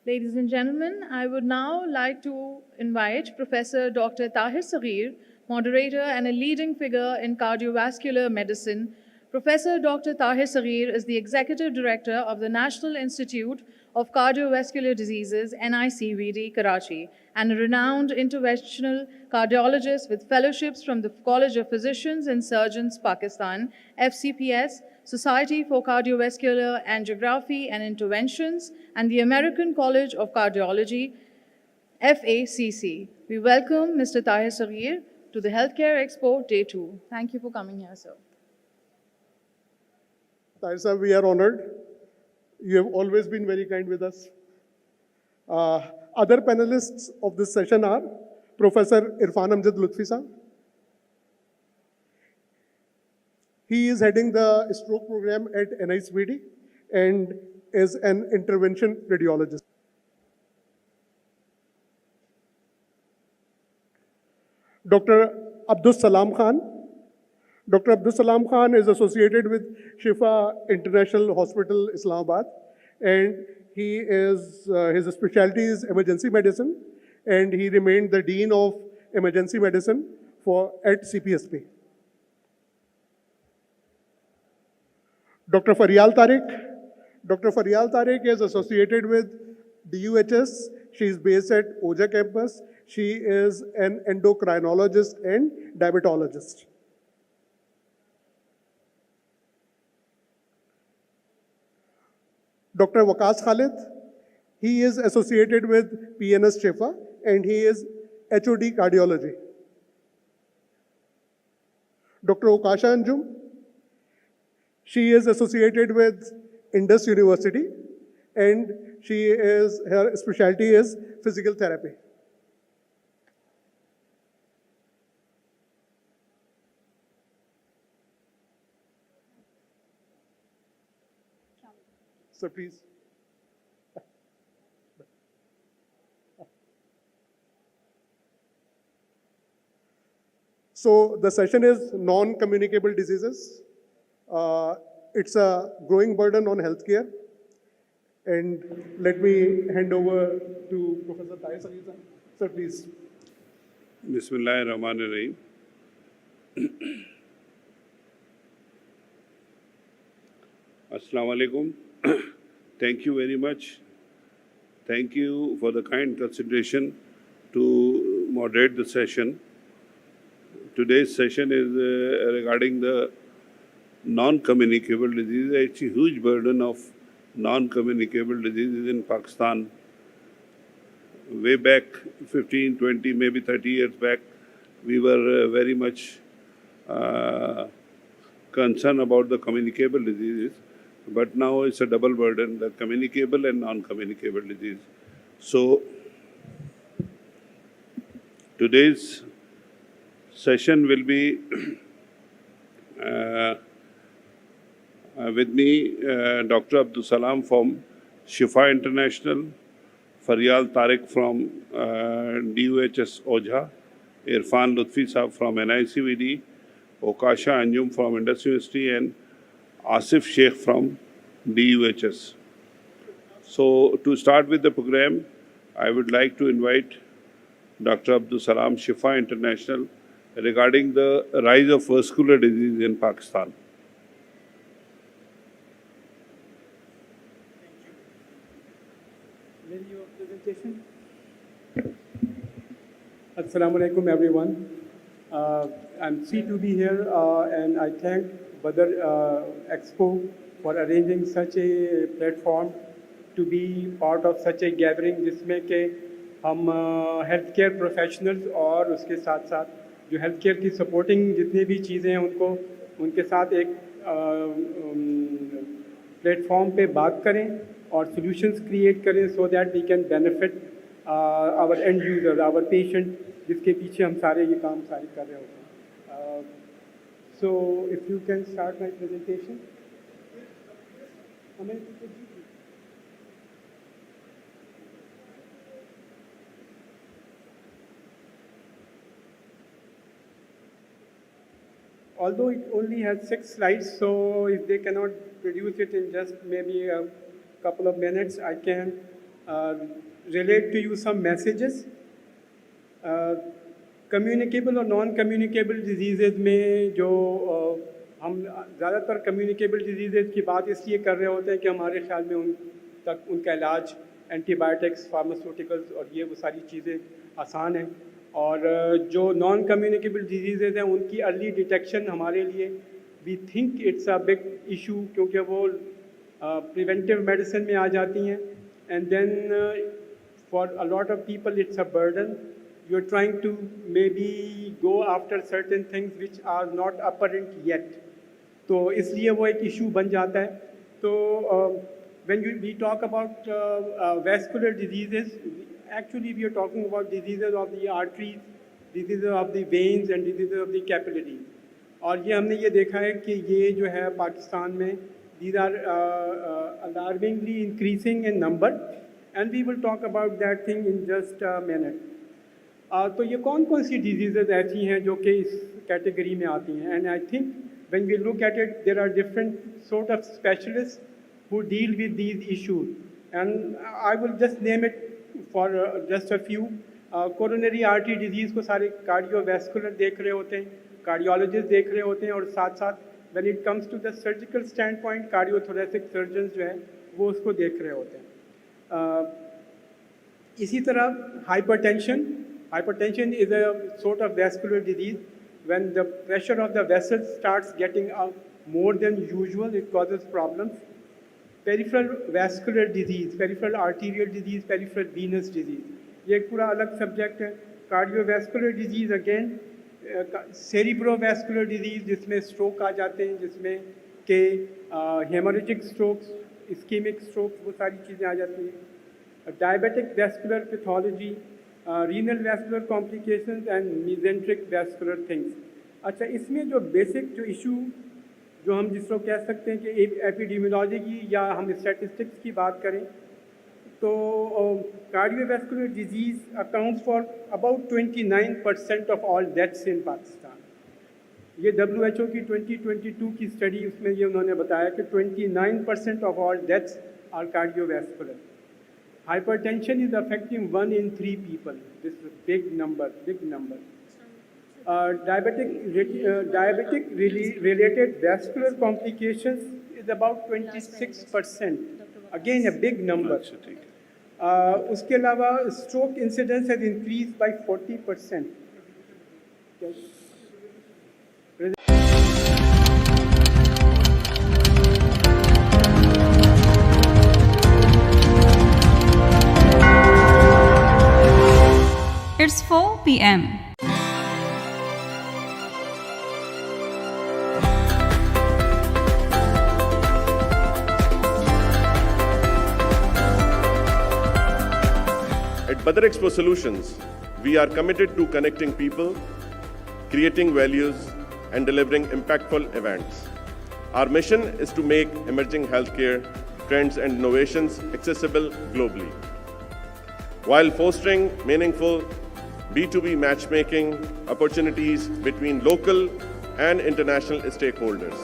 Ladies and gentlemen, I would now like to invite Professor Dr. Tahir Saghir, moderator and a leading figure in cardiovascular medicine. Professor Dr. Tahir Saghir is the Executive Director of the National Institute of Cardiovascular Diseases, NICVD, Karachi, and a renowned interventional cardiologist with fellowships from the College of Physicians and Surgeons, Pakistan, FCPS, Society for Cardiovascular Angiography and Interventions, and the American College of Cardiology, FACC. We welcome Mr. Tahir Saghir to the Healthcare Expo Day 2. Thank you for coming here, sir. Tahir sir, we are honored. You have always been very kind with us. Other panelists of this session are Professor Irfan Amjad Lutfi sir. He is heading the stroke program at NICVD and is an intervention radiologist. Dr. Abdus Salam Khan. Dr. Abdus Salam Khan is associated with Shifa International Hospital, Islamabad, and his specialty is emergency medicine, and he remained the Dean of Emergency Medicine at CPSP. Dr. Faryal Tariq. Dr. Faryal Tariq is associated with DUHS. She is based at OJA campus. She is an endocrinologist and diabetologist. Dr. Waqas Khalid, he is associated with PNS Shifa and he is HOD cardiology. Dr. Okasha Anjum, she is associated with Indus University and her specialty is physical therapy. So please. So the session is non-communicable diseases. It's a growing burden on healthcare. And let me hand over to Professor Tahir Saghir. Sir, please. Bismillahirrahmanirrahim. Assalamu alaikum. Thank you very much. Thank you for the kind consideration to moderate the session. Today's session is regarding the non-communicable diseases. It's a huge burden of non-communicable diseases in Pakistan. Way back 15, 20, maybe 30 years back, we were very much concerned about the communicable diseases. But now it's a double burden, the communicable and non-communicable disease. So today's session will be with me, Dr. Abdul Salam from Shifa International, Faryal Tariq from DUHS OJA, Irfan Lutfi Saab from NICVD, Okasha Anjum from Indus University, and Asif Sheikh from DUHS. So to start with the program, I would like to invite Dr. Abdul Salam, Shifa International, regarding the rise of vascular disease in Pakistan. Your presentation. Assalamu alaikum, everyone. I'm thrilled to be here, and I thank Badar Expo for arranging such a platform to be part of such a gathering, जिसमें के हम health care professionals और उसके साथ साथ जो health care की supporting जितनी भी चीज़ें हैं उनके साथ एक प्लेटफॉर्म पे बात करें और सॉल्यूशंस क्रिएट करें so that we can benefit our end user, our patient, जिसके पीछे हम सारे ये काम सारे कर रहे होते हैं. So if you can start my presentation. Although it only has 6 slides, so if they cannot produce it in just maybe a couple of minutes, I can relate to you some messages. Communicable और non communicable disease में जो हम ज़्यादातर communicable disease की बात इसलिए कर रहे होते हैं कि हमारे ख्याल में उन तक उनका इलाज एंटीबायोटिक्स, फार्मास्यूटिकल्स और ये वो सारी चीज़ें आसान हैं, और जो नॉन कम्युनिकेबल डिजीज़ हैं उनकी अर्ली डिटेक्शन हमारे लिए we think it's a big issue, क्योंकि वो प्रिवेंटिव मेडिसिन में आ जाती हैं, and then for a lot of people it's a burden. You're trying to maybe go after certain things which are not apparent yet. तो इसलिए वो एक issue बन जाता है. तो when we talk about vascular diseases, actually we are talking about diseases of the arteries, diseases of the veins and diseases of the capillaries. और ये हमने ये देखा है कि ये जो है पाकिस्तान में these are alarmingly increasing in number, and we will talk about that thing in just a minute. तो ये कौन कौन सी डिजीज़ ऐसी हैं जो कि इस कैटेगरी में आती हैं, and I think when we look at it there are different sort of specialist who deal with these issues, and I will just name it for just a few. Coronary artery disease को सारे cardiovascular देख रहे होते हैं, cardiologist देख रहे होते हैं, और साथ साथ when it comes to the surgical stand point cardiothoracic surgeon जो है वो उसको देख रहे होते हैं. इसी तरह Hypertension is a sort of vascular disease. When the pressure of the vessels starts getting up more than usual, it causes problems. Peripheral vascular disease, peripheral arterial disease, peripheral venous disease. ये एक पूरा अलग subject है. Cardiovascular disease again, cerebrovascular disease जिसमें stroke आ जाते हैं, जिसमें के हेमोरेजिक स्ट्रोक्स, इस्कीमिक स्ट्रोक्स, वो सारी चीज़ें आ जाती हैं. Diabetic vascular pathology, renal vascular complications and मीजेंट्रिक vascular things. अच्छा, इसमें जो बेसिक जो इशू जो हम जिसको कह सकते हैं कि एपिडेमियोलॉजी की या हम स्टैटिस्टिक्स की बात करें तो cardiovascular disease accounts for about 29% of all deaths in Pakistan. ये WHO की 2022 की स्टडी, उसमें ये उन्होंने बताया कि 29% of all deaths are cardiovascular. Hypertension is affecting 1 in 3 people. This is a big number, big number. Diabetic related vascular complications is about 26%. Again, a big number. उसके अलावा stroke incidence has increased by 40%. It's 4 p.m. At Badar Expo Solutions, we are committed to connecting people, creating values, and delivering impactful events. Our mission is to make emerging healthcare trends and innovations accessible globally, while fostering meaningful B2B matchmaking opportunities between local and international stakeholders.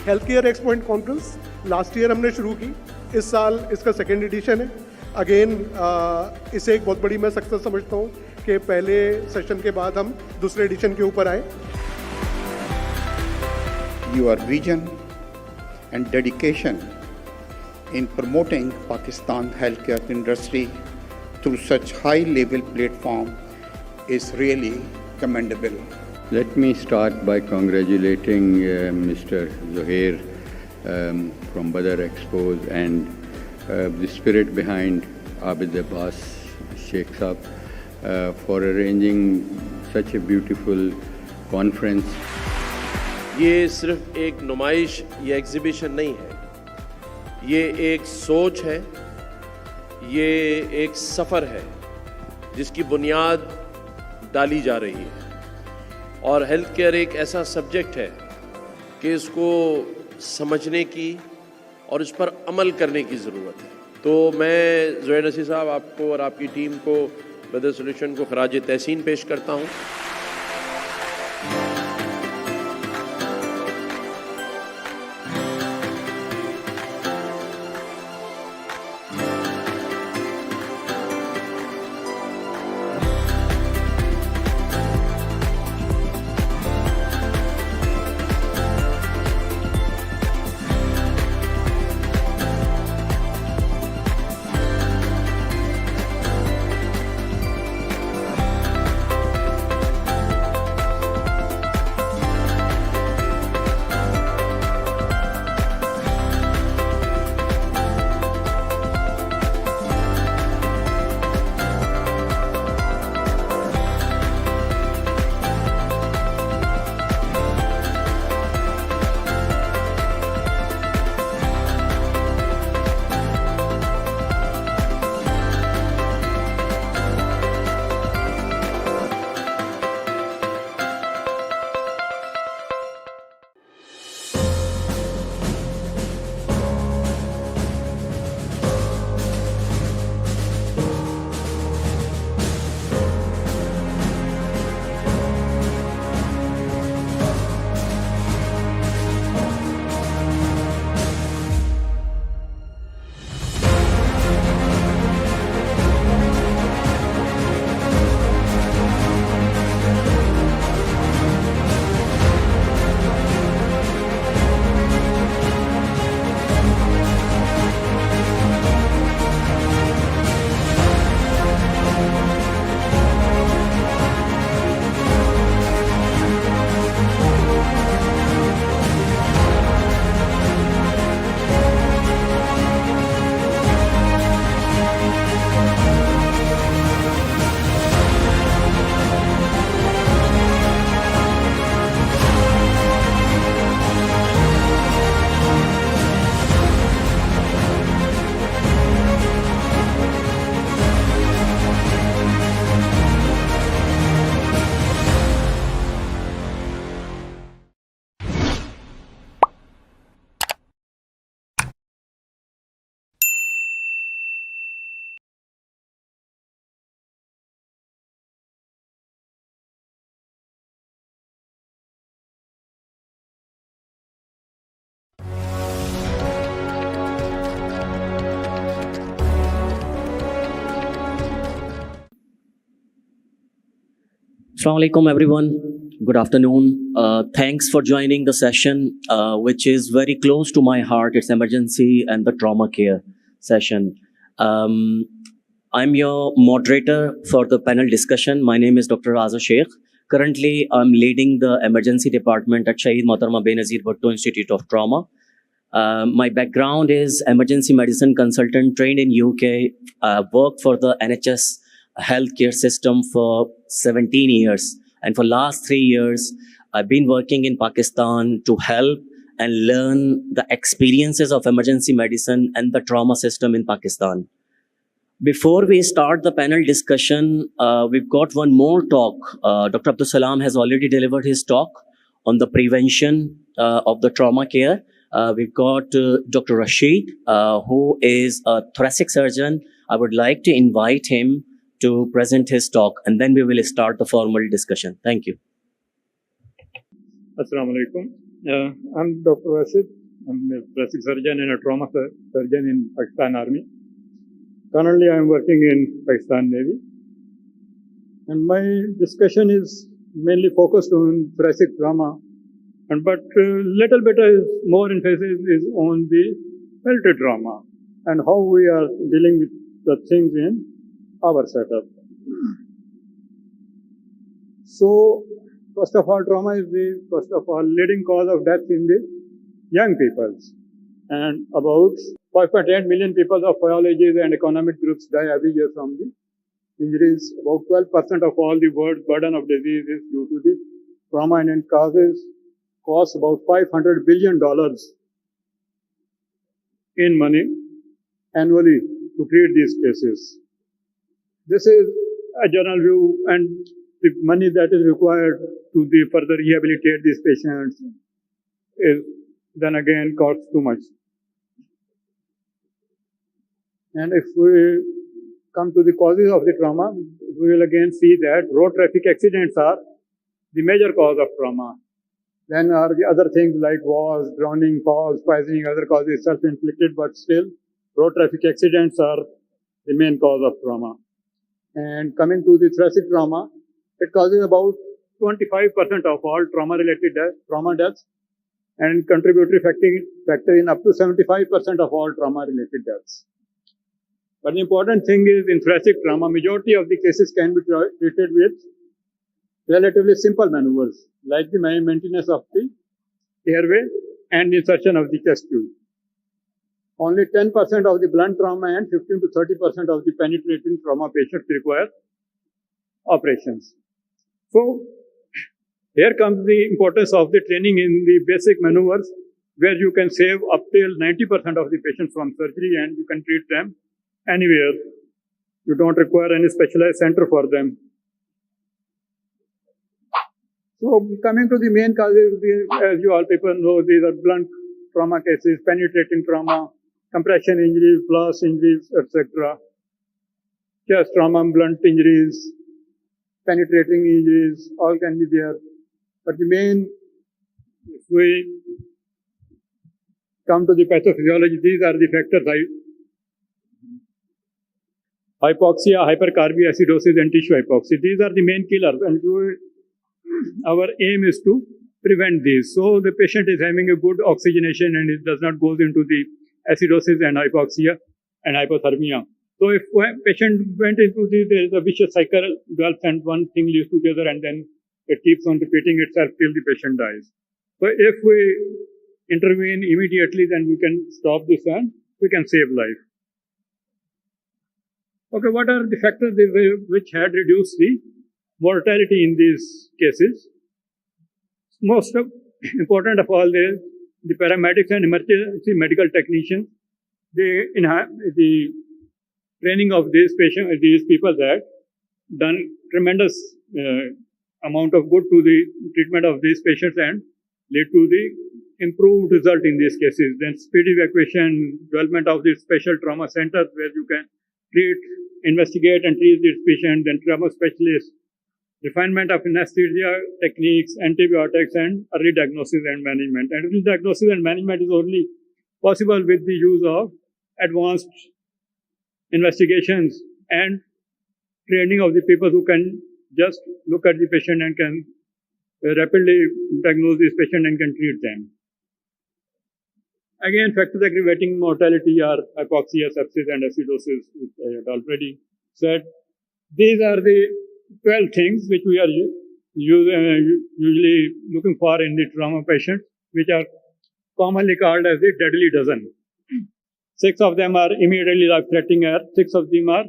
Health care expo and conference last year हमने शुरू की, इस साल इसका second edition है. Again इसे एक बहुत बड़ी मैं सक्सेस समझता हूँ कि पहले सेशन के बाद हम दूसरे एडिशन के ऊपर आए. Your vision and dedication in promoting Pakistan healthcare industry through such high-level platform is really commendable. Let me start by congratulating Mr. Zuhair from Badar Expos and the spirit behind Abid Abbas Sheikh Saab for arranging such a beautiful conference. ये सिर्फ एक नुमाइश या exhibition नहीं है, ये एक सोच है, ये एक सफ़र है जिसकी बुनियाद डाली जा रही है. और हेल्थ केयर एक ऐसा सब्जेक्ट है कि इसको समझने की और इस पर अमल करने की ज़रूरत है. तो मैं ज़ुहैर नसीर साहब आपको और आपकी टीम को बदर सॉल्यूशन को खराज तहसीन पेश करता हूँ. Assalamu alaikum, everyone. Good afternoon. Thanks for joining the session, which is very close to my heart. It's emergency and the trauma care session. I'm your moderator for the panel discussion. My name is Dr. Raza Sheikh. Currently, I'm leading the emergency department at Shaheed Mohtama Benazir Bhutto Institute of Trauma. My background is emergency medicine consultant trained in UK. Worked for the NHS healthcare system for 17 years. And for last 3 years, I've been working in Pakistan to help and learn the experiences of emergency medicine and the trauma system in Pakistan. Before we start the panel discussion, we've got one more talk. Dr. Abdul Salam has already delivered his talk on the prevention of the trauma care. We've got Dr. Rashid, who is a thoracic surgeon. I would like to invite him to present his talk, and then we will start the formal discussion. Thank you. Assalamu alaikum. I'm Dr. Rashid. I'm a thoracic surgeon and a trauma surgeon in Pakistan Army. Currently, I'm working in Pakistan Navy. And my discussion is mainly focused on thoracic trauma. But little bit more emphasis is on the military trauma and how we are dealing with the things in our setup. So, first of all, trauma is the leading cause of death in the young people. And about 5.8 million people of biologies and economic groups die every year from the injuries. About 12% of all the world's burden of disease is due to the trauma, and it costs about $500 billion in money annually to treat these cases. This is a general view, and the money that is required to further rehabilitate these patients is then again costs too much. And if we come to the causes of the trauma, we will again see that road traffic accidents are the major cause of trauma. Then are the other things like wars, drowning, falls, poisoning, other causes self-inflicted, but still road traffic accidents are the main cause of trauma. And coming to the thoracic trauma, it causes about 25% of all trauma-related trauma deaths, and contributory factor in up to 75% of all trauma-related deaths. But the important thing is in thoracic trauma, majority of the cases can be treated with relatively simple maneuvers, like the maintenance of the airway and insertion of the chest tube. Only 10% of the blunt trauma and 15 to 30% of the penetrating trauma patients require operations. So, here comes the importance of the training in the basic maneuvers, where you can save up till 90% of the patients from surgery, and you can treat them anywhere. You don't require any specialized center for them. So, coming to the main causes, as you all people know, these are blunt trauma cases, penetrating trauma, compression injuries, blast injuries, etc. Chest trauma, blunt injuries, penetrating injuries, all can be there. But the main, if we come to the pathophysiology, these are the factors: hypoxia, hypercarbia, acidosis, and tissue hypoxia. These are the main killers, and our aim is to prevent these. So the patient is having a good oxygenation, and it does not go into the acidosis and hypoxia and hypothermia. So if a patient went into this, there is a vicious cycle, and one thing leads to the other, and then it keeps on repeating itself till the patient dies. So if we intervene immediately, then we can stop this and we can save life. Okay, what are the factors which had reduced the mortality in these cases? Most important of all is the paramedics and emergency medical technicians. The training of these people that done tremendous amount of good to the treatment of these patients and lead to the improved result in these cases. Then speedy evacuation, development of these special trauma centers where you can treat, investigate and treat these patients, then trauma specialists, refinement of anesthesia techniques, antibiotics, and early diagnosis and management. And early diagnosis and management is only possible with the use of advanced investigations and training of the people who can just look at the patient and can rapidly diagnose this patient and can treat them. Again, factors aggravating mortality are hypoxia, sepsis, and acidosis, which I had already said. These are the 12 things which we are usually looking for in the trauma patients, which are commonly called as the deadly dozen. 6 of them are immediately life-threatening, 6 of them are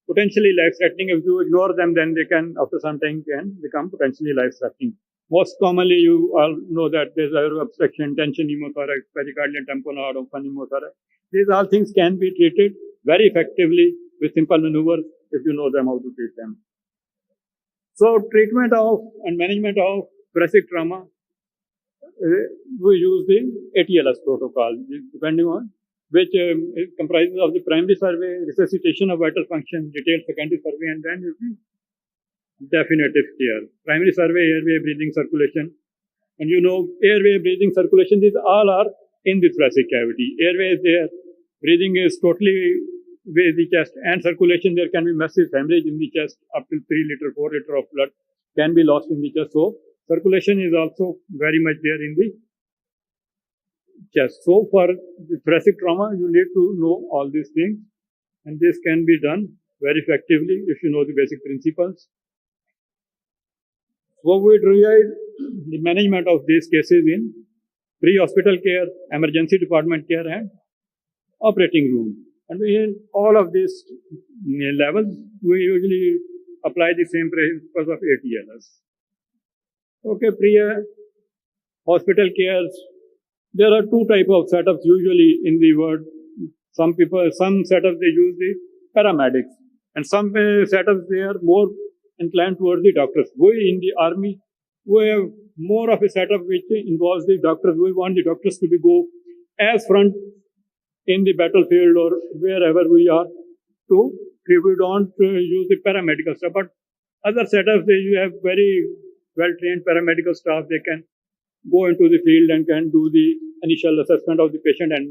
potentially life-threatening. If you ignore them, then they can, after some time, can become potentially life-threatening. Most commonly, you all know that there's obstruction, tension pneumothorax, pericardial tamponade, open pneumothorax. These all things can be treated very effectively with simple maneuvers if you know them how to treat them. So, treatment of and management of thoracic trauma, we use the ATLS protocol, depending on which comprises of the primary survey, resuscitation of vital function, detailed secondary survey, and then definitive care. Primary survey, airway, breathing, circulation. And you know, airway, breathing, circulation, these all are in the thoracic cavity. Airway is there, breathing is totally with the chest, and circulation, there can be massive hemorrhage in the chest, up to 3 liter, 4 liter of blood can be lost in the chest. So, circulation is also very much there in the chest. So, for the thoracic trauma, you need to know all these things, and this can be done very effectively if you know the basic principles. So, we divide the management of these cases in pre-hospital care, emergency department care, and operating room. And in all of these levels, we usually apply the same principles of ATLS. Okay, pre-hospital cares. There are 2 types of setups usually in the world. Some setups they use the paramedics, and some setups they are more inclined towards the doctors. We in the army, we have more of a setup which involves the doctors. We want the doctors to go as front in the battlefield or wherever we are to. We don't use the paramedical stuff, but other setups they have very well-trained paramedical staff. They can go into the field and can do the initial assessment of the patient and